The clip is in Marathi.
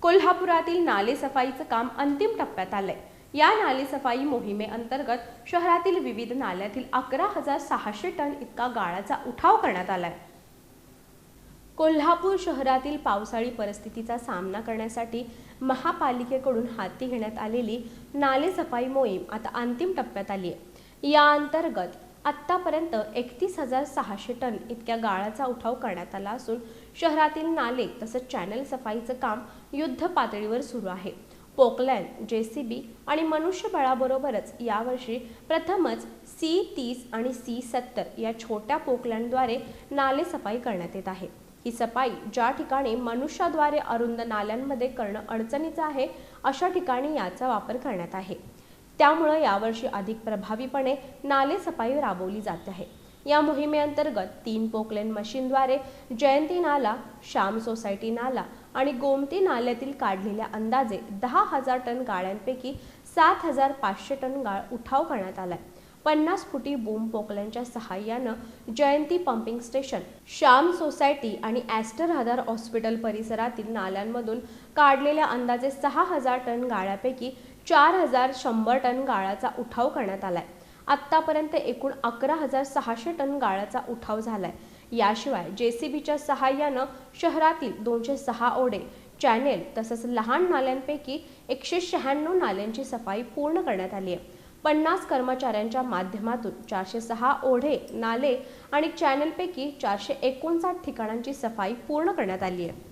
कोल्हापुरातील नाले सफाईचं काम अंतिम टप्प्यात आलंय। या नाले सफाई मोहिमेअंतर्गत शहरातील विविध नाल्यातील 11,600 टन इतका गाळाचा उठाव करण्यात आलाय। कोल्हापूर शहरातील पावसाळी परिस्थितीचा सामना करण्यासाठी महापालिकेकडून हाती घेण्यात आलेली नाले सफाई मोहीम आता अंतिम टप्प्यात आली आहे। या अंतर्गत आतापर्यंत 31,600 टन इतक्या गाळाचा उठाव करण्यात आला असून शहरातील नाले तसंच चॅनल सफाईचं काम युद्ध पातळीवर सुरू आहे। पोकलॅन, जेसीबी आणि मनुष्यबळाबरोबरच यावर्षी प्रथमच C30 आणि C70 या छोट्या पोकलॅनद्वारे नाले सफाई करण्यात येत आहे। ही सफाई ज्या ठिकाणी मनुष्याद्वारे अरुंद नाल्यांमध्ये करणं अडचणीचं आहे अशा ठिकाणी याचा वापर करण्यात आहे। त्यामुळे यावर्षी अधिक प्रभावीपणे नाले सफाई राबवली जाते आहे। या मोहिमेअंतर्गत 3 पोकलेन मशीनद्वारे जयंती नाला, श्याम सोसायटी नाला आणि गोमती नाल्यातील काढलेल्या अंदाजे 10,000 टन गाळ्यांपैकी 7,500 टन गाळ उठाव करण्यात आलाय। 50 फुटी बूम पोकलॅनच्या सहाय्यानं जयंती पंपिंग स्टेशन, श्याम सोसायटी आणि ॲस्टर आधार हॉस्पिटल परिसरातील नाल्यांमधून काढलेल्या अंदाजे 6,000 टन गाळ्यापैकी 4,100 टन गाळाचा उठाव करण्यात आलाय। आतापर्यंत एकूण 11,600 टन गाळाचा उठाव झालाय। याशिवाय जेसीबीच्या सहाय्यानं शहरातील 206 ओढे, चॅनेल तसंच लहान नाल्यांपैकी 196 नाल्यांची सफाई पूर्ण करण्यात आली आहे। 50 कर्मचाऱ्यांच्या माध्यमातून 406 ओढे, नाले आणि चॅनेलपैकी 459 ठिकाणांची सफाई पूर्ण करण्यात आली आहे।